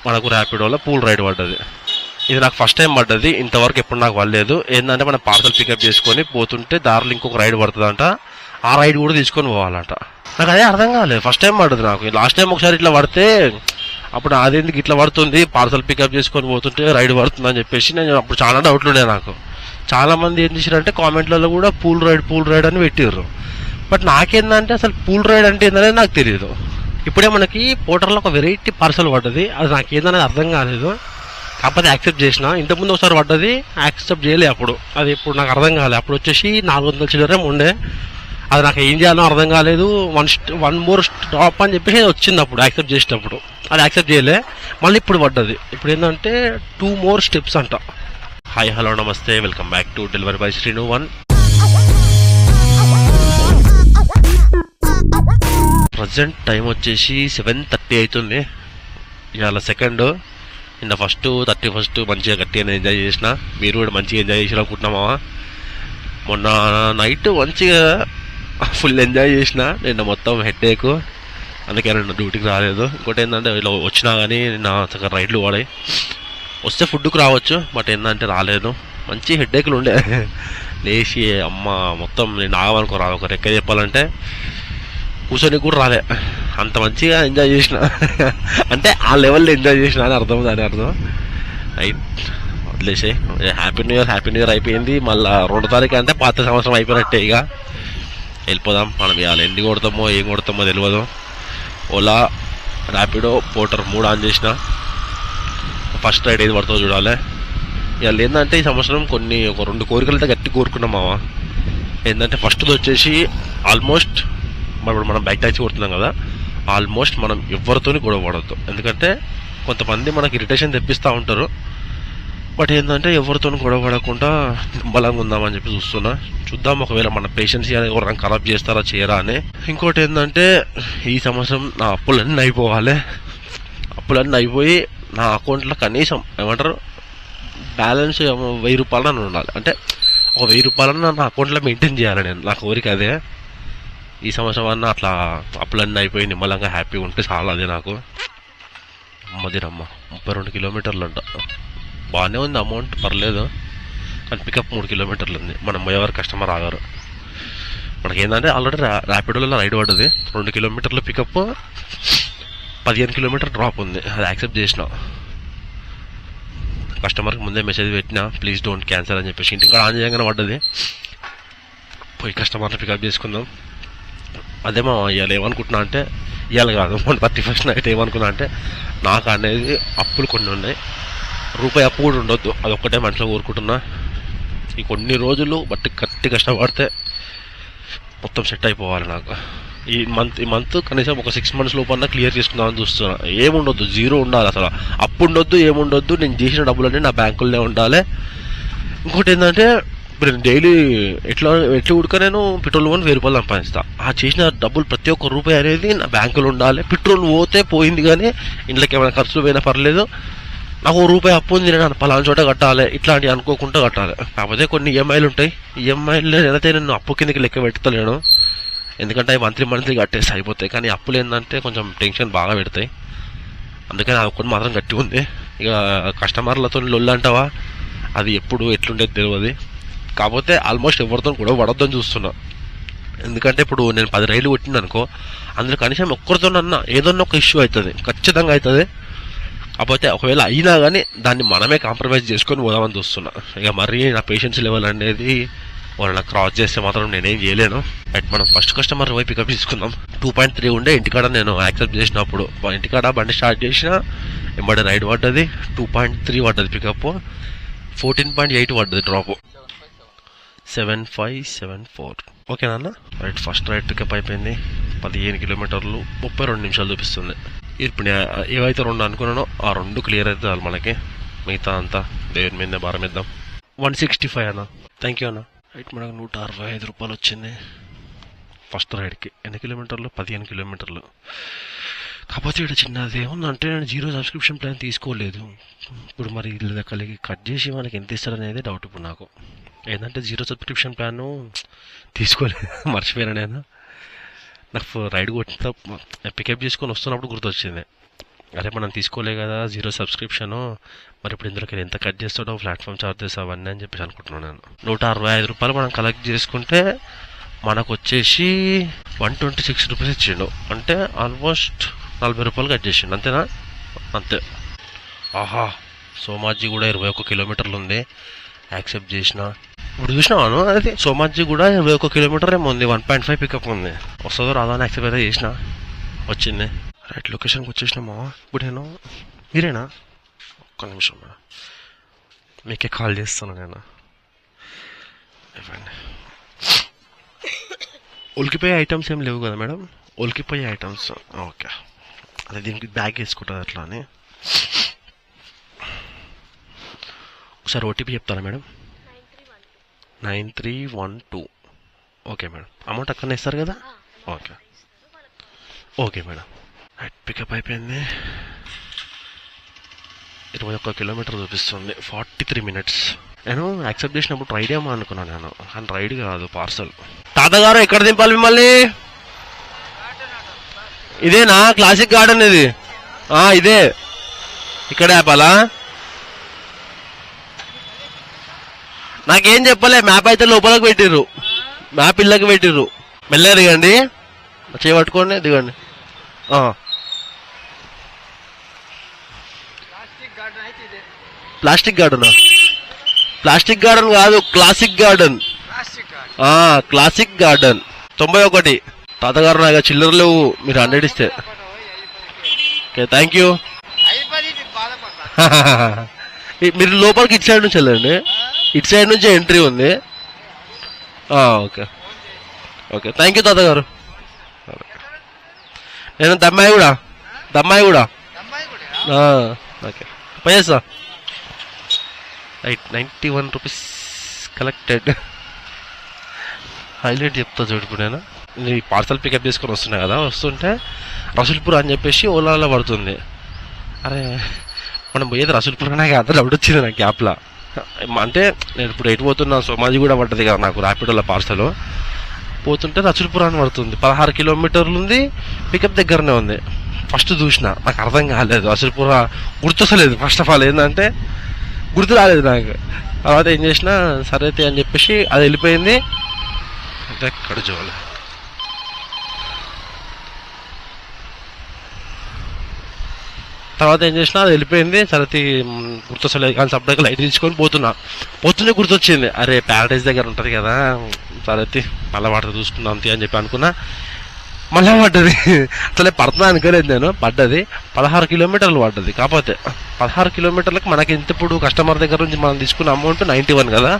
మనకు ర్యాపిడోలో pool ride పడ్డది. ఇది నాకు ఫస్ట్ టైం పడ్డది, ఇంతవరకు ఎప్పుడు నాకు పడలేదు. ఏంటంటే మనం పార్సల్ పికప్ చేసుకొని పోతుంటే దారిలో ఇంకొక రైడ్ పడుతుందంట, ఆ రైడ్ కూడా తీసుకొని పోవాలంట. నాకు అదే అర్థం కాలేదు, ఫస్ట్ టైం పడ్డది నాకు. లాస్ట్ టైం ఒకసారి ఇట్లా పడితే అప్పుడు అదేందుకు ఇట్లా పడుతుంది, పార్సల్ పికప్ చేసుకొని పోతుంటే రైడ్ పడుతుంది అని చెప్పేసి నేను అప్పుడు చాలా డౌట్లు ఉండే నాకు. చాలా మంది ఏం చేశారంటే కామెంట్లలో కూడా పూల్ రైడ్ అని పెట్టిర్రు. బట్ నాకేందంటే అసలు పూల్ రైడ్ అంటే ఏందనేది నాకు తెలియదు. ఇప్పుడే మనకి పోర్టర్లో ఒక వెరైటీ పార్సల్ పడ్డది, అది నాకేందనేది అర్థం కాలేదు. కాకపోతే యాక్సెప్ట్ చేసిన. ఇంతకుముందు ఒకసారి పడ్డది, యాక్సెప్ట్ చేయలే అప్పుడు. అది ఇప్పుడు నాకు అర్థం కాలేదు. అప్పుడు వచ్చేసి 400 చిల్లరే ఉండే, అది నాకు ఏం చేయాలో అర్థం కాలేదు. వన్ మోర్ స్టాప్ అని చెప్పేసి వచ్చింది అప్పుడు యాక్సెప్ట్ చేసేటప్పుడు. అది యాక్సెప్ట్ చేయలే, మళ్ళీ ఇప్పుడు పడ్డది. ఇప్పుడు ఏంటంటే 2 more steps అంట. హాయ్ హలో నమస్తే, welcome back to delivery by Srinu 1. Present time వచ్చేసి 7:30 అవుతుంది. ఇవాళ సెకండ్. నిన్న ఫస్ట్ 31st మంచిగా గట్టిగా ఎంజాయ్ చేసిన. మీరు కూడా మంచిగా ఎంజాయ్ చేసి అనుకుంటున్నామా? మొన్న నైట్ మంచిగా ఫుల్ ఎంజాయ్ చేసిన. నిన్న మొత్తం హెడ్ఏక్, అందుకే నేను డ్యూటీకి రాలేదు. ఇంకోటి ఏంటంటే ఇలా వచ్చినా కానీ నా రైడ్లు వాడాయి. వస్తే ఫుడ్కి రావచ్చు, బట్ ఏంటంటే రాలేదు. మంచి హెడ్ఏక్లు ఉండే. లేచి అమ్మ మొత్తం నేను ఆగమనుకో రాదు. ఒక రెక్క చెప్పాలంటే కూర్చొని కూడా రాలే, అంత మంచిగా ఎంజాయ్ చేసిన. అంటే ఆ లెవెల్లో ఎంజాయ్ చేసిన అని అర్థం, దాని అర్థం. వదిలేసి హ్యాపీ న్యూ ఇయర్ అయిపోయింది. మళ్ళీ 2వ తారీఖు అంటే పాత సంవత్సరం అయిపోయినట్టే. ఇక వెళ్ళిపోదాం. మనం ఇవాళ ఎన్ని కొడతామో ఏం కొడతామో తెలియదు. ఓలా, ర్యాపిడో, పోర్టర్ 3 ఆన్ చేసిన. ఫస్ట్ రైడ్ ఏది పడుతుందో చూడాలి. ఇవాళ ఏంటంటే ఈ సంవత్సరం ఒక 2 కోరికలు అయితే గట్టి కోరుకున్నాం మావా. ఏంటంటే ఫస్ట్ది వచ్చేసి ఆల్మోస్ట్ మనం బ్యాక్ ట్యాక్సీ కొడుతున్నాం కదా, ఆల్మోస్ట్ మనం ఎవరితోని గొడవ పడద్దు. ఎందుకంటే కొంతమంది మనకి ఇరిటేషన్ తెప్పిస్తూ ఉంటారు. బట్ ఏంటంటే ఎవరితో గొడవ పడకుండా బలంగా ఉందామని చెప్పి చూద్దాం. ఒకవేళ మన పేషెన్స్ ఎవరైనా ఖరాబ్ చేస్తారా చేయరా అని. ఇంకోటి ఏంటంటే ఈ సంవత్సరం నా అప్పులన్నీ అయిపోవాలి. అప్పులన్నీ అయిపోయి నా అకౌంట్లో కనీసం ఏమంటారు బ్యాలెన్స్ 1000 రూపాయలని ఉండాలి. అంటే ఒక 1000 రూపాయలన్నా నా అకౌంట్లో మెయింటైన్ చేయాలి నేను. నా కోరిక అదే. ఈ సంవత్సరం అన్నా అట్లా అప్పులన్నీ అయిపోయి నిమ్మలంగా హ్యాపీగా ఉంటే చాలా. అదే నాకు. అమ్మదినమ్మ 32 కిలోమీటర్లు అంట. బాగానే ఉంది అమౌంట్, పర్లేదు. కానీ పికప్ 3 కిలోమీటర్లు ఉంది. మనం ఎవరు కస్టమర్ ఆగారు. మనకి ఏంటంటే ఆల్రెడీ ర్యాపిడోలో రైడ్ పడ్డది. 2 కిలోమీటర్లు పికప్, 15 కిలోమీటర్ డ్రాప్ ఉంది. అది యాక్సెప్ట్ చేసిన. కస్టమర్కి ముందే మెసేజ్ పెట్టినా, ప్లీజ్ డోంట్ క్యాన్సల్ అని చెప్పేసి. ఇంటికి ఆన్ చేయగానే పడ్డది. పోయి కస్టమర్ని పికప్ చేసుకుందాం. అదేమో ఇవాళ ఏమనుకుంటున్నా అంటే, ఇవాళ కాదు 31st నైట్ ఏమనుకున్నా అంటే, నాకు అనేది అప్పులు కొన్ని ఉన్నాయి, రూపాయి అప్పు కూడా ఉండొద్దు. అదొక్కటే మనసులో కోరుకుంటున్నా. ఈ కొన్ని రోజులు బట్టి గట్టి కష్టపడితే మొత్తం సెట్ అయిపోవాలి నాకు. ఈ మంత్ కనీసం ఒక 6 months లోపల క్లియర్ చేసుకుందామని చూస్తున్నా. ఏముండొద్దు, జీరో ఉండాలి. అసలు అప్పు ఉండొద్దు, ఏముండొద్దు. నేను చేసిన డబ్బులన్నీ నా బ్యాంకుల్లో ఉండాలి. ఇంకోటి ఏంటంటే ఇప్పుడు నేను డైలీ ఎట్లా ఉడక నేను పెట్రోల్ కొని 1000 రూపాయలు సంపాదిస్తాను. ఆ చేసిన డబ్బులు ప్రతి ఒక్క రూపాయి అనేది నా బ్యాంకులో ఉండాలి. పెట్రోల్ పోతే పోయింది, కానీ ఇంట్లోకి ఏమైనా ఖర్చులు పోయినా పర్లేదు. నాకు 1 రూపాయి అప్పు ఉంది, నేను పలానా చోట కట్టాలి, ఇట్లాంటివి అనుకోకుండా కట్టాలి. కాకపోతే కొన్ని ఈఎంఐలు ఉంటాయి. ఈఎంఐలు అయితే నేను అప్పు కిందకి లెక్క పెడతలేను, ఎందుకంటే అవి మంత్లీ కట్టేసి అయిపోతాయి. కానీ అప్పులు ఏంటంటే కొంచెం టెన్షన్ బాగా పెడతాయి. అందుకని అది ఒక్కటి మాత్రం గట్టి ఉంది. ఇక కస్టమర్లతో లొల్లు అంటావా, అది ఎప్పుడు ఎట్లుండేది తెలియదు. కాకపోతే ఆల్మోస్ట్ ఎవరితో కూడా పడొద్దని చూస్తున్నా. ఎందుకంటే ఇప్పుడు నేను 10 రైలు కొట్టిన అనుకో, అందులో కనీసం ఒక్కరితోనన్నా ఏదన్నా ఒక ఇష్యూ అవుతుంది, ఖచ్చితంగా అవుతుంది. కాకపోతే ఒకవేళ అయినా కానీ దాన్ని మనమే కాంప్రమైజ్ చేసుకొని పోదామని చూస్తున్నా. ఇక మరీ నా పేషెన్స్ లెవెల్ అనేది వాళ్ళని క్రాస్ చేస్తే మాత్రం నేనేం చేయలేను. బట్ మనం ఫస్ట్ కస్టమర్ పోయి పికప్ తీసుకుందాం. 2.3 ఉండే ఇంటికాడ నేను యాక్సెప్ట్ చేసినప్పుడు. ఇంటికాడ బండి స్టార్ట్ చేసిన ఎంబడి రైడ్ పడ్డది. 2.3 పడ్డది పికప్, 14.8 పడ్డది డ్రాప్. 7574. ఓకేనా అన్న? రైట్, ఫస్ట్ రైడ్ పికప్ అయిపోయింది. 15 కిలోమీటర్లు 32 నిమిషాలు చూపిస్తుంది. ఇప్పుడు ఏవైతే 2 అనుకున్నానో ఆ 2 క్లియర్ అయితే చాలు మనకి. మిగతా అంతా దేవుని మీద భారం ఇద్దాం. 165 అన్న. థ్యాంక్ యూ అన్న. రైట్, మనకు 165 రూపాయలు వచ్చింది ఫస్ట్ రైడ్కి. ఎన్ని కిలోమీటర్లు? 15 కిలోమీటర్లు. కాకపోతే ఇక్కడ చిన్నది ఏముందంటే, నేను 0 సబ్స్క్రిప్షన్ ప్లాన్ తీసుకోలేదు. ఇప్పుడు మరి కలిగి కట్ చేసి మనకి ఎంత ఇస్తారనేది డౌట్ ఇప్పుడు నాకు. ఏంటంటే 0 సబ్స్క్రిప్షన్ ప్లాను తీసుకోలేదు, మర్చిపోయాను నేను. నాకు రైడ్ కొట్టిన పికప్ చేసుకొని వస్తున్నప్పుడు గుర్తొచ్చింది. అరే మనం తీసుకోలే కదా 0 సబ్స్క్రిప్షను, మరి ఇప్పుడు ఇందులోకి ఎంత కట్ చేస్తాడో ప్లాట్ఫామ్ చార్జెస్ అవన్నీ అని చెప్పేసి అనుకుంటున్నాను నేను. 165 రూపాయలు మనం కలెక్ట్ చేసుకుంటే మనకు వచ్చేసి 126 రూపీస్ ఇచ్చిండు, అంటే ఆల్మోస్ట్ 40 రూపాయలు కట్ చేసిండు అంతేనా? అంతే. ఆహా, సోమాజీ కూడా 21 కిలోమీటర్లు ఉంది, యాక్సెప్ట్ చేసిన. ఇప్పుడు చూసినాను అది సోమాజీ కూడా 21 కిలోమీటర్ ఏమో ఉంది, 1.5 పికప్ ఉంది. వస్తుందో రాదో అని యాక్సెప్ట్ అయితే చేసిన, వచ్చింది. రైట్ లొకేషన్కి వచ్చేసినామా. ఇప్పుడు నేను మీరేనా? ఒక్క నిమిషం మేడం, మీకే కాల్ చేస్తాను నేను. ఇవ్వండి. ఉలికిపోయే ఐటమ్స్ ఏం లేవు కదా మేడం? ఉలికిపోయే ఐటమ్స్ ఓకే, అదే దీనికి బ్యాగ్ వేసుకుంటుంది అట్లా అని. ఒకసారి ఓటీపీ చెప్తారా మేడం? 9312. ఓకే మేడం, అమౌంట్ అక్కడనే ఇస్తారు కదా? Okay okay madam. Right, pickup అయిపోయింది. 21 కిలోమీటర్ చూపిస్తుంది, 43 మినిట్స్. నేను యాక్సెప్ట్ చేసినప్పుడు రైడ్ ఏమో అనుకున్నాను నేను, కానీ రైడ్ కాదు, పార్సల్. తాతగారు ఎక్కడ దింపాలి మిమ్మల్ని? ఇదేనా క్లాసిక్ గార్డెన్? ఇది ఇదే, ఇక్కడే ఆపాలా? నాకేం చెప్పలే, మ్యాప్ అయితే లోపలికి పెట్టిర్రు, మ్యాప్ ఇళ్ళకి పెట్టిర్రు. మెల్లగా దిగండి, చేయబట్టుకోండి, దిగండి. ప్లాస్టిక్ గార్డెనా? ప్లాస్టిక్ గార్డెన్ కాదు, క్లాసిక్ గార్డెన్. Classic garden 91. తాతగారు నాకు చిల్లర లేవు, మీరు 100 ఇస్తే. Okay, thank you. మీరు లోపలికి ఇటు సైడ్ నుంచి వెళ్ళండి, ఇటు సైడ్ నుంచి ఎంట్రీ ఉంది. ఓకే ఓకే, థ్యాంక్ యూ తాతగారు. నేను దమ్మాయి కూడా ఓకే పైసా. Right, 91 rupees collected. హైలైట్ చెప్తా చూడు. ఇప్పుడు నేను ఈ పార్సల్ పికప్ చేసుకొని వస్తున్నా కదా, వస్తుంటే రసూల్పూర్ అని చెప్పేసి ఓలాలో పడుతుంది. అరే మనం పోయేది రసూల్పూర్ అనే కాదు, డౌట్ వచ్చింది నాకు గ్యాప్లా. అంటే నేను ఇప్పుడు ఎటు పోతున్నా, సోమాజీ కూడా పడ్డది కదా నాకు ర్యాపిడోలో పార్సల్. పోతుంటే రసూల్పూర్ అని పడుతుంది, 16 కిలోమీటర్లు ఉంది, పికప్ దగ్గరనే ఉంది. ఫస్ట్ చూసిన నాకు అర్థం కాలేదు, రసూల్పూర్ గుర్తొస్తలేదు. ఫస్ట్ ఆఫ్ ఆల్ ఏంటంటే గుర్తు రాలేదు నాకు. తర్వాత ఏం చేసినా సరే అయితే అని చెప్పేసి అది వెళ్ళిపోయింది. అంటే ఎక్కడ చూడాలి, తర్వాత ఏం చేసినా అది వెళ్ళిపోయింది. సరే గుర్తొస్తలేదు, కానీ సపరేట్గా లైట్ తీసుకొని పోతుంటే గుర్తొచ్చింది, అరే ప్యారడైజ్ దగ్గర ఉంటుంది కదా, సరే మళ్ళీ వాటర్ చూసుకుందాం అని చెప్పి అనుకున్నా. మళ్ళీ పడ్డది, అసలే పడుతున్నా అనుకోలేదు నేను, పడ్డది. 16 కిలోమీటర్లు పడ్డది. కాకపోతే 16 కిలోమీటర్లకు మనకి ఇంత ఇప్పుడు కస్టమర్ దగ్గర నుంచి మనం తీసుకున్న అమౌంట్ 91 కదా,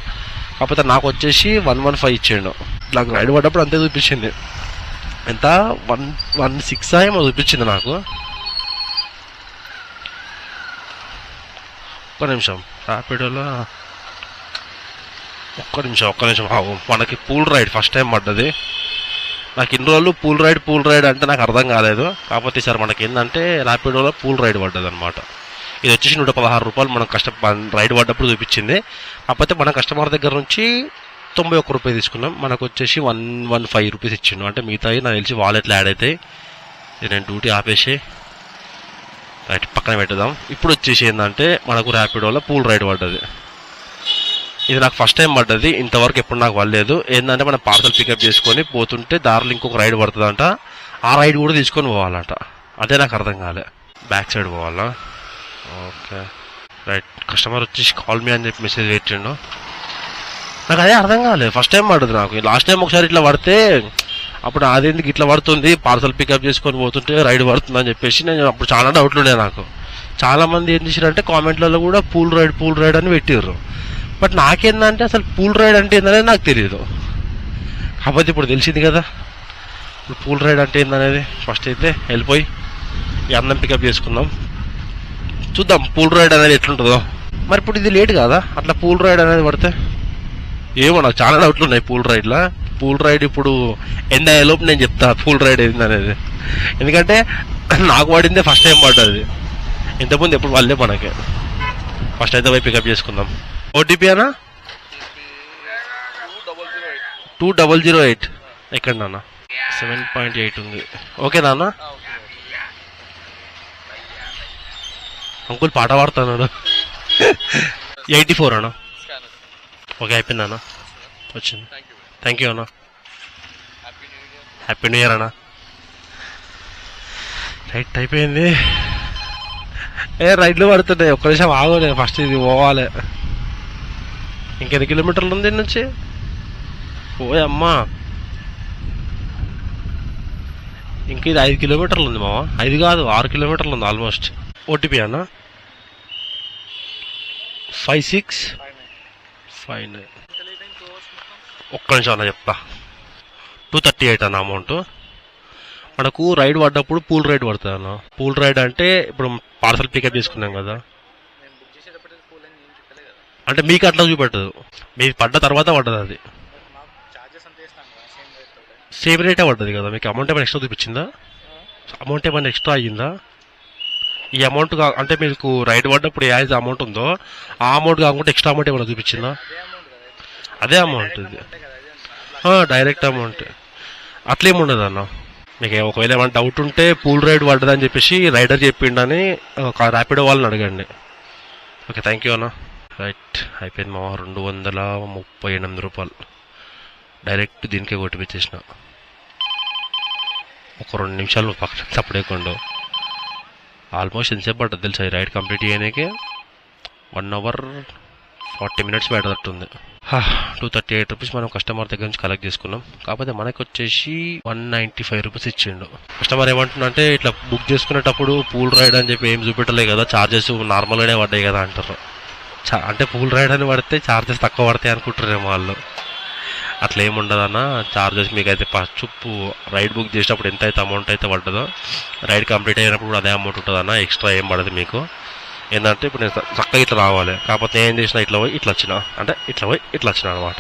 కాకపోతే నాకు వచ్చేసి 115 ఇచ్చిండు. నాకు రైడ్ పడ్డప్పుడు అంతే చూపించింది, ఎంత 116 ఏమో చూపించింది నాకు. ఒక్క నిమిషం ర్యాపిడోలో, ఒక్క నిమిషం మనకి పూల్ రైడ్ ఫస్ట్ టైం పడ్డది. నాకు ఇన్ని రోజులు పూల్ రైడ్ అంటే నాకు అర్థం కాలేదు. కాకపోతే సార్ మనకి ఏంటంటే ర్యాపిడోలో పూల్ రైడ్ పడ్డది అనమాట. ఇది వచ్చేసి 116 రూపాయలు మనం రైడ్ పడ్డప్పుడు చూపించింది. కాకపోతే మన కస్టమర్ దగ్గర నుంచి 91 రూపాయలు తీసుకున్నాం, మనకు వచ్చేసి 115 రూపీస్ ఇచ్చిండు. అంటే మిగతాయి నాకు తెలిసి వాలెట్లో యాడ్ అవుతాయి. నేను డ్యూటీ ఆపేసి రైట్ పక్కన పెట్టుదాం. ఇప్పుడు వచ్చేసి ఏంటంటే మనకు ర్యాపిడోలో పూల్ రైడ్ పడ్డది. ఇది నాకు ఫస్ట్ టైం పడ్డది, ఇంతవరకు ఎప్పుడు నాకు పడలేదు. ఏంటంటే మనం పార్సల్ పికప్ చేసుకొని పోతుంటే దారిలో ఇంకొక రైడ్ పడుతుందంట, ఆ రైడ్ కూడా తీసుకొని పోవాలంట. అదే నాకు అర్థం కాలే, బ్యాక్ సైడ్ పోవాలా. ఓకే రైట్, కస్టమర్ వచ్చేసి కాల్ మీ అని చెప్పి మెసేజ్ పెట్టిండు. నాకు అదే అర్థం కాలేదు, ఫస్ట్ టైం పడుతుంది నాకు. లాస్ట్ టైం ఒకసారి ఇట్లా పడితే అప్పుడు అదేందుకు ఇట్లా పడుతుంది, పార్సల్ పికప్ చేసుకొని పోతుంటే రైడ్ పడుతుంది అని చెప్పేసి నేను అప్పుడు చాలా డౌట్లు ఉండే నాకు. చాలామంది ఏం చేశారంటే కామెంట్లలో కూడా పూల్ రైడ్ అని పెట్టిర్రు. బట్ నాకేందంటే అసలు పూల్ రైడ్ అంటే ఏందనేది నాకు తెలియదు. కాకపోతే ఇప్పుడు తెలిసింది కదా ఇప్పుడు పూల్ రైడ్ అంటే ఏందనేది. ఫస్ట్ అయితే వెళ్ళిపోయి ఈ అన్నం పికప్ చేసుకుందాం, చూద్దాం పూల్ రైడ్ అనేది ఎట్లుంటుందో. మరి ఇప్పుడు ఇది లేట్ కదా అట్లా పూల్ రైడ్ అనేది పడితే, ఏమో నాకు చాలా డౌట్లు ఉన్నాయి పూల్ రైడ్లో. పూల్ రైడ్ ఇప్పుడు ఎండ్ అయ్యేలోపు నేను చెప్తా పూల్ రైడ్ ఏందనేది. ఎందుకంటే నాకు పడిందే ఫస్ట్ టైం పడ్డది, ఇంతకుముందు ఎప్పుడు వాళ్ళే మనకి. ఫస్ట్ అయితే పోయి పికప్ చేసుకుందాం. ఓటీపీ అనా 2008. ఎక్కడ నాన్న? 7.8 ఉంది. ఓకే నాన్న, అంకుల్ పాట పాడుతున్నాడు. 84 అన్న. ఓకే అయిపోయింది అన్న, వచ్చింది. థ్యాంక్ యూ అన్న. హ్యాపీ న్యూ ఇయర్ అన్న. రైట్ అయిపోయింది. రైడ్లు పడుతున్నాయి, ఒక్క నిమిషం ఆగలే, ఫస్ట్ ఇది పోవాలి. ఇంకెన్ని కిలోమీటర్లు ఉంది నుంచి? ఓయ్ అమ్మా, ఇంక ఇది 5 కిలోమీటర్లు ఉంది మామ. 5 కాదు 6 కిలోమీటర్లు ఉంది ఆల్మోస్ట్. ఓటీపీ అన్న 5659. ఒక్క నిమిషం అన్న చెప్తా. 238 అన్న అమౌంట్. మనకు రైడ్ పడ్డప్పుడు పూల్ రైడ్ పడుతుంది అన్న. పూల్ రైడ్ అంటే ఇప్పుడు పార్సల్ పికప్ చేసుకున్నాం కదా, అంటే మీకు అట్లా చూపెట్టదు, మీకు పడ్డ తర్వాత పడ్డది. అది సేమ్ రేటే పడ్డది కదా. మీకు అమౌంట్ ఏమైనా ఎక్స్ట్రా చూపించిందా? అమౌంట్ ఏమైనా ఎక్స్ట్రా అయ్యిందా? ఈ అమౌంట్ అంటే మీకు రైడ్ పడ్డప్పుడు ఏ అమౌంట్ ఉందో ఆ అమౌంట్ కాకుండా ఎక్స్ట్రా అమౌంట్ ఏమైనా చూపించిందా? అదే అమౌంట్ ఇది, డైరెక్ట్ అమౌంట్. అట్లేముండదు అన్న. మీకు ఒకవేళ ఏమైనా డౌట్ ఉంటే పూల్ రైడ్ పడ్డదని చెప్పేసి రైడర్ చెప్పిండని ర్యాపిడో వాళ్ళని అడగండి. ఓకే థ్యాంక్ యూ అన్న. రైట్ అయిపోయింది మా 238 రూపాయలు డైరెక్ట్ దీనికే కొట్టిపించేసిన. ఒక 2 నిమిషాలు పక్కన తప్పడేకుండా ఆల్మోస్ట్ ఎంతసేపు పడ్డది తెలుసా ఈ రైడ్ కంప్లీట్ చేయడానికి? 1 hour 40 minutes పడేటట్టుంది. 238 రూపీస్ మనం కస్టమర్ దగ్గర నుంచి కలెక్ట్ చేసుకున్నాం. కాకపోతే మనకు వచ్చేసి 195 రూపీస్ ఇచ్చిండు. కస్టమర్ ఏమంటున్నా అంటే ఇట్లా బుక్ చేసుకునేటప్పుడు పూల్ రైడ్ అని చెప్పి ఏం చూపెట్టలే కదా, ఛార్జెస్ నార్మల్గానే పడ్డాయి కదా అంటారు. అంటే పూల్ రైడ్ అని పడితే ఛార్జెస్ తక్కువ పడతాయి అనుకుంటారేమో వాళ్ళు. అట్లా ఏముండదు అన్న. ఛార్జెస్ మీకు అయితే ఫస్ట్ రైడ్ బుక్ చేసినప్పుడు ఎంత అయితే అమౌంట్ అయితే పడ్డదో రైడ్ కంప్లీట్ అయినప్పుడు అదే అమౌంట్ ఉంటుంది అన్న. ఎక్స్ట్రా ఏం పడదు మీకు. ఏంటంటే ఇప్పుడు నేను చక్కగా ఇట్లా రావాలి, కాకపోతే ఏం చేసినా ఇట్లా పోయి ఇట్లా వచ్చిన, అంటే ఇట్లా పోయి ఇట్లా వచ్చిన అనమాట.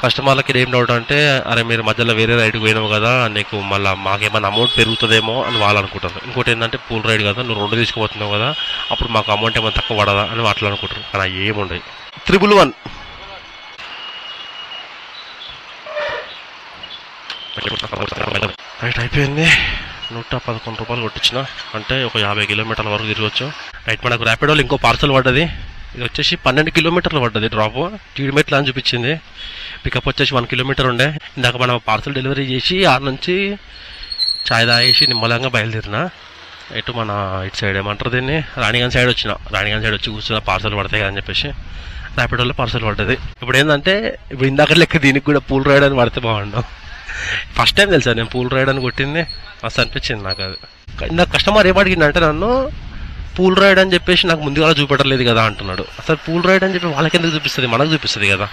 కస్టమర్లకి ఏం డౌట్ అంటే, అరే మీరు మధ్యలో వేరే రైడ్కి పోయినావు కదా, నీకు మళ్ళీ మాకేమైనా అమౌంట్ పెరుగుతుందేమో అని వాళ్ళు అనుకుంటారు. ఇంకోటి ఏంటంటే పూల్ రైడ్ కదా, నువ్వు 2 తీసుకుపోతున్నావు కదా, అప్పుడు మాకు అమౌంట్ ఏమైనా తక్కువ పడదా అని అట్లా అనుకుంటారు. కానీ ఏముండదు. 111 రైట్ అయిపోయింది. 111 రూపాయలు కొట్టించిన, అంటే ఒక 50 కిలోమీటర్ల వరకు తిరగచ్చు. రైట్ మనకు ర్యాపిడోలో ఇంకో పార్సల్ పడ్డది. ఇది వచ్చేసి 12 కిలోమీటర్లు పడ్డది డ్రాప్. జీడిమెట్ల అని చూపించింది. పికప్ వచ్చేసి 1 కిలోమీటర్ ఉండే. ఇందాక మనం పార్సల్ డెలివరీ చేసి ఆ నుంచి చాయ్ తాగేసి నిమ్మలంగా బయలుదేరిన. ఇటు మన ఇటు సైడ్ ఏమంటారు దీన్ని, రాణిగంజ్ సైడ్ వచ్చిన. రాణిగంజ్ సైడ్ వచ్చి కూర్చున్న పార్సల్ పడతాయి అని చెప్పేసి ర్యాపిడోలో పార్సల్ పడ్డది. ఇప్పుడు ఏంటంటే ఇప్పుడు ఇందాక లెక్క దీనికి కూడా పూల్ రైడ్ అని పడితే బాగుండు. ఫస్ట్ టైం తెలుసా నేను పూల్ రైడ్ అని కొట్టింది, మస్తు అనిపించింది నాకు. అది నాకు కస్టమర్ ఏమడిగిందంటే నన్ను పూల్ రైడ్ అని చెప్పేసి నాకు ముందుగా చూపెట్టలేదు కదా అంటున్నాడు. అసలు పూల్ రైడ్ అని చెప్పి వాళ్ళకి ఎందుకు చూపిస్తుంది, మనకు చూపిస్తుంది కదా.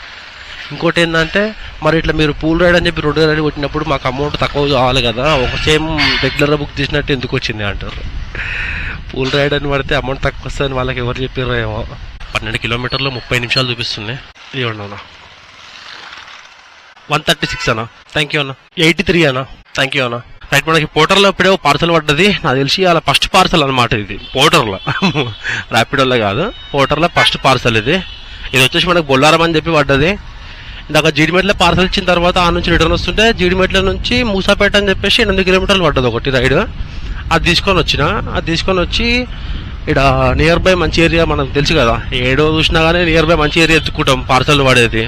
ఇంకోటి ఏంటంటే మరి ఇట్లా మీరు పూల్ రైడ్ అని చెప్పి 2 రైడ్ కొట్టినప్పుడు మాకు అమౌంట్ తక్కువ కావాలి కదా, ఒక సేమ్ రెగ్యులర్గా బుక్ చేసినట్టు ఎందుకు వచ్చింది అంటారు. పూల్ రైడ్ అని పడితే అమౌంట్ తక్కువ వస్తుందని వాళ్ళకి ఎవరు చెప్పారో ఏమో. 12 కిలోమీటర్లు 30 నిమిషాలు చూపిస్తుంది. ఇవ్వండి అన్న. 136 అన్న. థ్యాంక్ యూ అన్న. 83 అన్న. థ్యాంక్ యూ అన్న. రైట్ మనకి పోర్టర్లో ఇప్పుడే పార్సల్ పడ్డది. నాకు తెలిసి అలా ఫస్ట్ పార్సల్ అనమాట ఇది పోర్టర్లో, ర్యాపిడోలో కాదు, పోర్టర్లో ఫస్ట్ పార్సల్ ఇది. ఇది వచ్చేసి మనకు బొల్లారం అని చెప్పి పడ్డది. ఇందాక జీడిమెట్ల పార్సల్ ఇచ్చిన తర్వాత ఆ నుంచి రిటర్న్ వస్తుంటే జీడిమెట్ల నుంచి మూసాపేట అని చెప్పేసి 8 కిలోమీటర్లు పడ్డది ఒకటి రైడ్. అది తీసుకొని వచ్చి ఇక్కడ నియర్ బై మంచి ఏరియా మనకు తెలుసు కదా, ఏడో చూసినా కానీ నియర్ బై మంచి ఏరియా ఎత్తుకుంటాం పార్సల్ పడేది.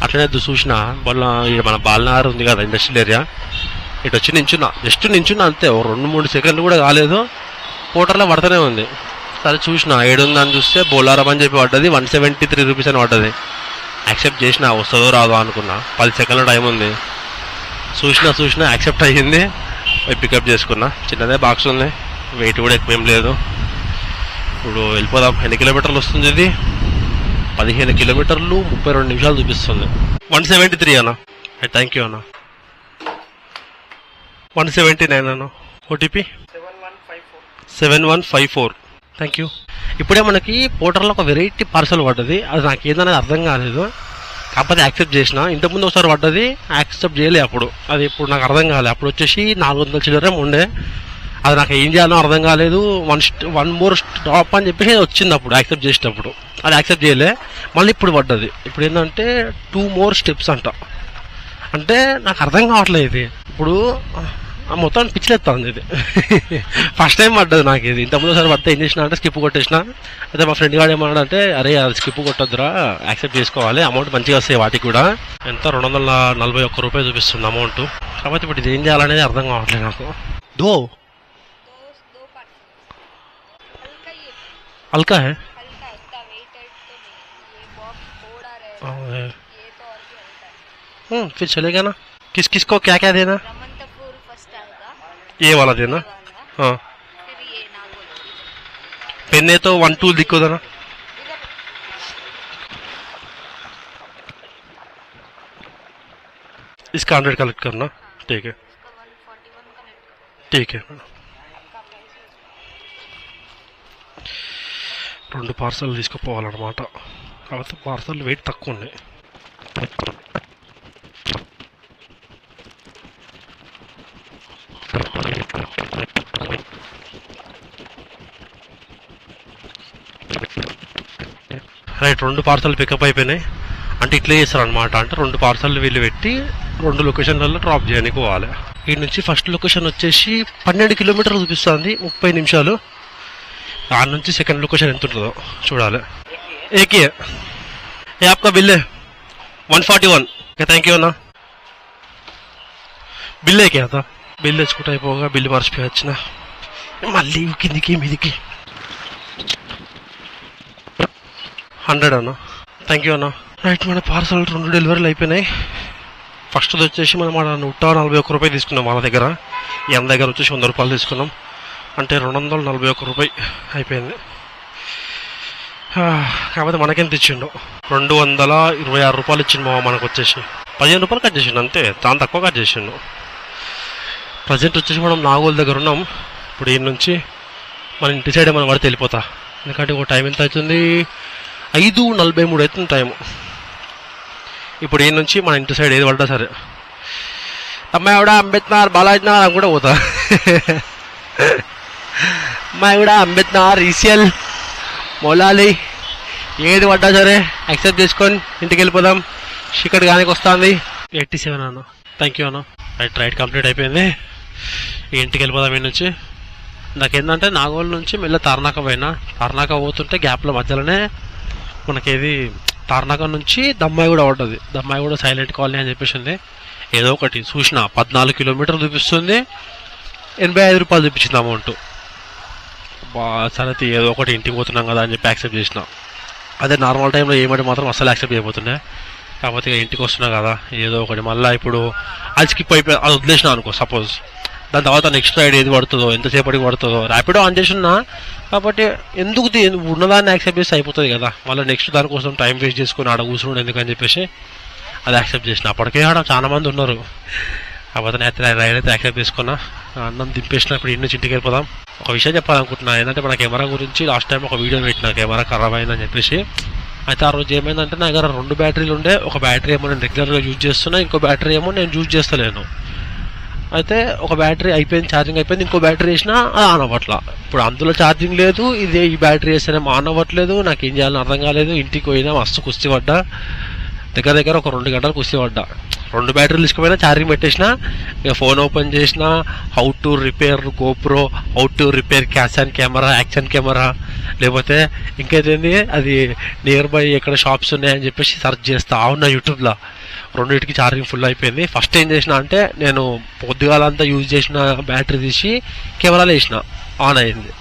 అట్లనే చూసిన మన బాలనగర్ ఉంది కదా ఇండస్ట్రియల్ ఏరియా, ఇటు వచ్చి జస్ట్ నించున్నా అంతే. 2-3 సెకండ్లు కూడా కాలేదు, పోర్టర్లో పడుతూనే ఉంది. సరే చూసిన ఏడుందని చూస్తే బొల్లారం అని చెప్పి పడ్డది. 173 రూపీస్ అని పడ్డది. యాక్సెప్ట్ చేసిన, వస్తుందో రాదో అనుకున్నా. 10 సెకండ్ల టైం ఉంది. చూసిన యాక్సెప్ట్ అయ్యింది. పికప్ చేసుకున్నా. చిన్నదే బాక్స్ ఉంది, వెయిట్ కూడా ఎక్కువ ఏం లేదు. ఇప్పుడు వెళ్ళిపోదాం. ఎన్ని కిలోమీటర్లు వస్తుంది ఇది? 15 కిలోమీటర్లు 32 నిమిషాలు చూపిస్తుంది. 173 అన్న. థ్యాంక్ యూ అన్న. 179 అన్న. ఓటీపీ 7154. Thank you. ఇప్పుడే మనకి పోర్టర్లో ఒక వెరైటీ పార్సల్ పడ్డది. అది నాకు ఏదనేది అర్థం కాలేదు, కాకపోతే యాక్సెప్ట్ చేసిన. ఇంతకుముందు ఒకసారి పడ్డది, యాక్సెప్ట్ చేయలే అప్పుడు. అది ఇప్పుడు నాకు అర్థం కాలేదు. అప్పుడు వచ్చేసి 400 చిల్లర ఉండే. అది నాకు ఏం చేయాలో అర్థం కాలేదు. 1 మోర్ స్టాప్ అని చెప్పేసి వచ్చింది అప్పుడు యాక్సెప్ట్ చేసేటప్పుడు. అది యాక్సెప్ట్ చేయలే, మళ్ళీ ఇప్పుడు పడ్డది. ఇప్పుడు ఏంటంటే 2 more స్టెప్స్ అంట. అంటే నాకు అర్థం కావట్లేదు ఇది. ఇప్పుడు మొత్తం పిచ్చిలేస్తుంది ఇది. ఫస్ట్ టైం పడ్డది నాకు ఇది. ఇంతకుముందు సార్ పడితే ఏం చేసిన అంటే స్కిప్ కొట్టేసిన. అయితే మా ఫ్రెండ్ గారు ఏమన్నాడంటే అరే అది స్కిప్ కొట్టొద్దురా, యాక్సెప్ట్ చేసుకోవాలి, అమౌంట్ మంచిగా వస్తాయి వాటికి కూడా. ఎంత 241 రూపాయలు చూపిస్తుంది అమౌంట్. కాబట్టి ఇప్పుడు ఇది ఏం చేయాలనేది అర్థం కావట్లేదు నాకు. దో हल्का है फिर चलेगा ना. किस किस को क्या क्या देना? ये वाला देना. हाँ पेन है तो 1 2 दिखो देना. इसका 100 कलेक्ट करना. ठीक है ठीक है. 2 పార్సల్ తీసుకుపోవాలన్నమాట. కాబట్టి పార్సల్ వెయిట్ తక్కువ ఉన్నాయి. రైట్ 2 పార్సల్ పికప్ అయిపోయినాయి. అంటే ఇట్లా చేస్తారనమాట. అంటే 2 పార్సల్ వీళ్ళు పెట్టి 2 లొకేషన్లలో డ్రాప్ చేయడానికి పోవాలి. ఈ నుంచి ఫస్ట్ లొకేషన్ వచ్చేసి 12 కిలోమీటర్లు చూపిస్తుంది, 30 నిమిషాలు. దాని నుంచి సెకండ్ లొకేషన్ ఎంత ఉంటుందో చూడాలి. ఏకే ఏ आपका बिल है 141. థ్యాంక్ యూ అన్న. బిల్ ఏకే అదా బిల్ తెచ్చుకుంటూ అయిపోగా బిల్లు మర్చిపోయి వచ్చిన మళ్ళీ కిందికి మీదికి 100 అన్న. థ్యాంక్ యూ అన్న. రైట్ మన పార్సల్ 2 డెలివరీలు అయిపోయినాయి. ఫస్ట్ వచ్చేసి మనం 141 రూపాయలు తీసుకున్నాం వాళ్ళ దగ్గర. ఈయన దగ్గర వచ్చేసి 100 రూపాయలు తీసుకున్నాం. అంటే 241 రూపాయి అయిపోయింది. కాకపోతే మనకేం తెచ్చిండు 226 రూపాయలు ఇచ్చిండు మా. మనకు వచ్చేసి 15 రూపాయలు కట్ చేసిండు అంతే, దాని తక్కువ కట్ చేసిండు. ప్రజెంట్ వచ్చేసి మనం నాగోల్ దగ్గర ఉన్నాం. ఇప్పుడు ఈ నుంచి మన ఇంటి సైడ్ మనం పడితే వెళ్ళిపోతా. ఎందుకంటే ఒక టైం ఎంత అవుతుంది, 5:43 అవుతుంది టైము. ఇప్పుడు ఈ నుంచి మన ఇంటి సైడ్ ఏది పడ్డా సరే అమ్మాయి కూడా అంబేద్కర్ బాలాజీనగర్ అని కూడా పోతా. అమ్మాయి కూడా అంబేద్కర్ ఈసీఎల్ మొలాలి ఏది పడ్డా సరే యాక్సెప్ట్ చేసుకొని ఇంటికి వెళ్ళిపోదాం. చీకటి కానీ వస్తుంది. 87 అన్న. థ్యాంక్ యూ అన్న. రైట్ కంప్లీట్ అయిపోయింది. ఇంటికి వెళ్ళిపోదాం. ఈ నుంచి నాకేంటంటే నాగోల్ నుంచి మెల్ల తార్నాక పోయినా. తార్నాక పోతుంటే గ్యాప్ల మధ్యలోనే మనకేది తార్నాక నుంచి దమ్మాయి కూడా పడ్డది. దమ్మాయి కూడా సైలెంట్ కాలనీ అని చెప్పేసింది. ఏదో ఒకటి చూసిన 14 కిలోమీటర్లు చూపిస్తుంది, 85 రూపాయలు చూపించింది అమౌంట్. సరే ఏదో ఒకటి ఇంటికి పోతున్నాం కదా అని చెప్పి యాక్సెప్ట్ చేసిన. అదే నార్మల్ టైంలో ఏమంటే మాత్రం అసలు యాక్సెప్ట్ చేయబోతుండే. కాకపోతే ఇంటికి వస్తున్నా కదా ఏదో ఒకటి మళ్ళీ ఇప్పుడు అది స్కిప్ అయిపోయి అది వదిలేసిన అనుకో సపోజ్. దాని తర్వాత నెక్స్ట్ రైడ్ ఏది పడుతుందో ఎంతసేపటికి పడుతుందో ర్యాపిడో ఆన్ చేస్తున్నా. కాబట్టి ఎందుకు ఉన్నదాన్ని యాక్సెప్ట్ చేస్తే అయిపోతుంది కదా. మళ్ళీ నెక్స్ట్ దానికోసం టైం వేస్ట్ చేసుకుని ఆడ కూర్చున్నాడు ఎందుకని చెప్పేసి అది యాక్సెప్ట్ చేసిన. అప్పటికే ఆడ చాలా మంది ఉన్నారు. కాకపోతే నేను రైడ్ అయితే యాక్సెప్ట్ చేసుకున్నా. అన్నం దింపేసిన. ఇప్పుడు ఇంటి నుంచి ఇంటికి వెళ్ళిపోదాం. ఒక విషయం చెప్పాలనుకుంటున్నా. ఏంటంటే మన కెమెరా గురించి లాస్ట్ టైం ఒక వీడియో పెట్టిన, కెమెరా ఖరాబ్ అయిందని చెప్పేసి. అయితే ఆ రోజు ఏమైందంటే నా దగ్గర 2 బ్యాటరీలు ఉండే. ఒక బ్యాటరీ ఏమో నేను రెగ్యులర్గా యూజ్ చేస్తున్నా, ఇంకో బ్యాటరీ ఏమో నేను యూజ్ చేస్తలేను. అయితే ఒక బ్యాటరీ అయిపోయింది, ఛార్జింగ్ అయిపోయింది. ఇంకో బ్యాటరీ వేసినా అది ఆన్ అవ్వట్లా. ఇప్పుడు అందులో ఛార్జింగ్ లేదు, ఇది ఈ బ్యాటరీ వేస్తేనే ఆన్ అవ్వట్లేదు. నాకు ఏం చేయాలని అర్థం కాలేదు. ఇంటికి పోయినా మస్తు కుస్తీ పడ్డా. దగ్గర ఒక 2 గంటలు కుస్తీ పడ్డా. 2 బ్యాటరీలు తీసుకుపోయినా, ఛార్జింగ్ పెట్టేసిన. ఇక ఫోన్ ఓపెన్ చేసిన, how to repair GoPro, how to repair caution camera, action camera, లేకపోతే ఇంకేంది అది నియర్ బై ఎక్కడ షాప్స్ ఉన్నాయని చెప్పేసి సెర్చ్ చేస్తా ఉన్నా యూట్యూబ్లో. 2టికి ఛార్జింగ్ ఫుల్ అయిపోయింది. ఫస్ట్ ఏం చేసిన అంటే నేను పొద్దుగాలంతా యూజ్ చేసిన బ్యాటరీ తీసి కెమెరాలో వేసిన, ఆన్ అయింది.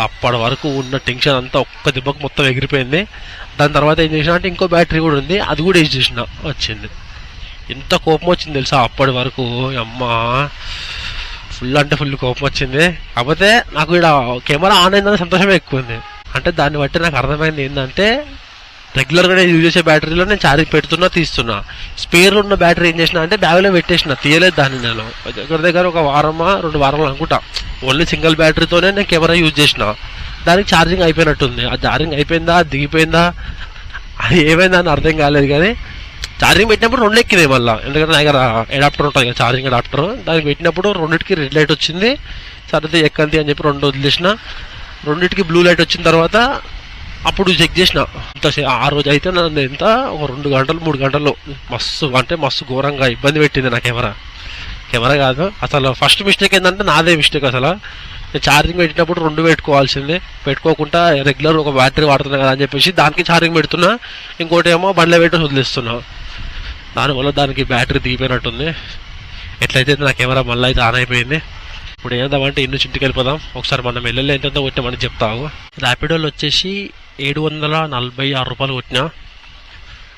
అప్పటి వరకు ఉన్న టెన్షన్ అంతా ఒక్క దెబ్బకు మొత్తం ఎగిరిపోయింది. దాని తర్వాత ఏం చేసిన అంటే ఇంకో బ్యాటరీ కూడా ఉంది, అది కూడా యూజ్ చేసిన, వచ్చింది. ఎంత కోపం వచ్చింది తెలుసా అప్పటి వరకు. అమ్మా ఫుల్ అంటే ఫుల్ కోపం వచ్చింది. కాకపోతే నాకు ఇక్కడ కెమెరా ఆన్ అయిందని సంతోషమే ఎక్కువ ఉంది. అంటే దాన్ని బట్టి నాకు అర్థమైంది ఏంటంటే రెగ్యులర్గా నేను యూజ్ చేసే బ్యాటరీలో నేను ఛార్జింగ్ పెడుతున్నా, తీస్తున్నా. స్పేర్ ఉన్న బ్యాటరీ ఏం చేసిన అంటే బ్యాగ్లో పెట్టేసిన, తీయలేదు దాన్ని. నేను దగ్గర ఒక 2 వారాలు అనుకుంటా ఓన్లీ సింగిల్ బ్యాటరీతోనే నేను కెమెరా యూజ్ చేసిన. దానికి ఛార్జింగ్ అయిపోయినట్టుంది. ఆ ఛార్జింగ్ అయిపోయిందా, దిగిపోయిందా, అది ఏమైందా అని అర్థం కాలేదు. కానీ ఛార్జింగ్ పెట్టినప్పుడు 2 ఎక్కినాయి మళ్ళీ. ఎందుకంటే నా దగ్గర అడాప్టర్ ఉంటుంది కదా, ఛార్జింగ్ అడాప్టర్. దానికి పెట్టినప్పుడు 2టికి రెడ్ లైట్ వచ్చింది. సరితే ఎక్కంతి అని చెప్పి 2 వదిలేసిన. 2టికి బ్లూ లైట్ వచ్చిన తర్వాత అప్పుడు చెక్ చేసిన. ఆ రోజు అయితే నన్ను ఎంత ఒక 2 గంటలు 3 గంటలు మస్తు అంటే మస్తు ఘోరంగా ఇబ్బంది పెట్టింది నా కెమెరా. కెమెరా కాదు. అసలు ఫస్ట్ మిస్టేక్ ఏంటంటే నాదే మిస్టేక్. అసలు ఛార్జింగ్ పెట్టినప్పుడు 2 పెట్టుకోవాల్సిందే, పెట్టుకోకుండా రెగ్యులర్ ఒక బ్యాటరీ వాడుతున్నా కదా అని చెప్పేసి దానికి ఛార్జింగ్ పెడుతున్నా, ఇంకోటి ఏమో బండ్లో పెట్టి వదిలేస్తున్నా. దానివల్ల దానికి బ్యాటరీ దిగిపోయినట్టుంది. ఎట్లయితే నా కెమెరా మళ్ళీ అయితే ఆన్ అయిపోయింది. ఇప్పుడు ఏందామంటే ఇన్ని ఇంటికి వెళ్ళిపోదాం. ఒకసారి మనం వెళ్ళి ఎంతెంత కొట్టామని చెప్తాము. ర్యాపిడోలో వచ్చేసి 746 రూపాయలు కొట్టినా.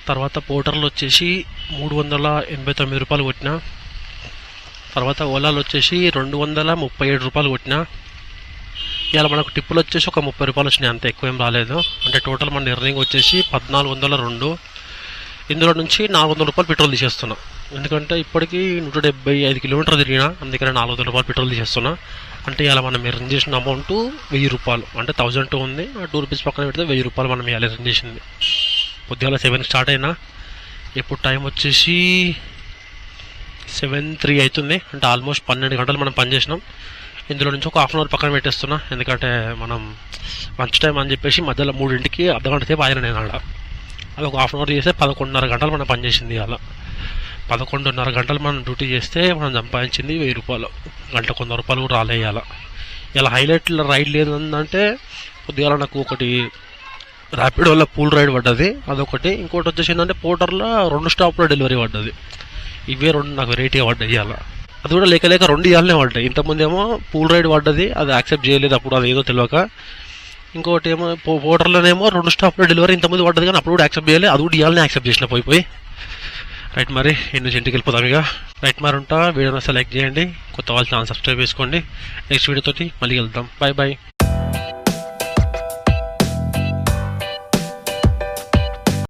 తర్వాత పోర్టర్లో వచ్చేసి 389 రూపాయలు కొట్టినా. తర్వాత ఓలాలో వచ్చేసి 237 రూపాయలు కొట్టినా. ఇలా మనకు టిప్పులు వచ్చేసి ఒక 30 రూపాయలు వచ్చినాయి, అంత ఎక్కువ ఏం రాలేదు. అంటే టోటల్ మన ఎర్నింగ్ వచ్చేసి 1402. ఇందులో నుంచి 400 రూపాయలు పెట్రోల్ తీసేస్తున్నా. ఎందుకంటే ఇప్పటికీ 175 కిలోమీటర్లు తిరిగినా, అందుకని 400 రూపాయలు పెట్రోల్ తీసేస్తున్నా. అంటే ఇలా మనం ఎర్న్ చేసిన అమౌంట్ 1000 రూపాయలు. అంటే 1002 ఉంది, 2 రూపీస్ పక్కన పెడితే 1000 రూపాయలు మనం ఇలా ఎర్న్ చేసింది. పొద్దుగాల 7కి స్టార్ట్ అయినా, ఇప్పుడు టైం వచ్చేసి 7:03 అవుతుంది. అంటే ఆల్మోస్ట్ 12 గంటలు మనం పనిచేసినాం. ఇందులో నుంచి ఒక హాఫ్ అన్ అవర్ పక్కన పెట్టేస్తున్నా. ఎందుకంటే మనం లంచ్ టైం అని చెప్పేసి మధ్యలో 3కి అర్ధగంట సేపు ఆయన నేను ఆడ అది ఒక హాఫ్ అన్ అవర్ చేస్తే 11:30 గంటలు మనం పనిచేసింది. అలా 11:30 గంటలు మనం డ్యూటీ చేస్తే మనం సంపాదించింది 1000 రూపాయలు. గంటకు 100 రూపాయలు కూడా రాలేయాల. ఇలా హైలైట్ రైడ్ లేదు అంటే కొద్దిగా నాకు ఒకటి ర్యాపిడోలో పూల్ రైడ్ పడ్డది, అదొకటి. ఇంకోటి వచ్చేసి ఏంటంటే పోర్టర్లో 2 స్టాప్లో డెలివరీ పడ్డది. ఇవే 2 నాకు వెరైటీగా పడ్డాయి. ఇవాళ అది కూడా లేక 2 ఇవాళనే పడ్డాయి. ఇంతకుముందు ఏమో పూల్ రైడ్ పడ్డది, అది యాక్సెప్ట్ చేయలేదు అప్పుడు, అది ఏదో తెలియక. ఇంకోటి ఏమో పోర్టర్లోనేమో 2 స్టాప్లో డెలివరీ ఇంతకుముందు పడ్డది, కానీ అప్పుడు కూడా యాక్సెప్ట్ చేయలేదు. అది కూడా ఇవాళనే యాక్సెప్ట్ చేసిన పోయి. రైట్ మరి ఇంటికి వెళ్ళిపోతాం ఇక. రైట్ మరి ఉంటా. వీడియోని సెలెక్ట్ చేయండి, కొత్త వాళ్ళు ఛానల్ సబ్స్క్రైబ్ చేసుకోండి. నెక్స్ట్ వీడియోతోటి మళ్ళీ వెళ్తాం. Bye bye.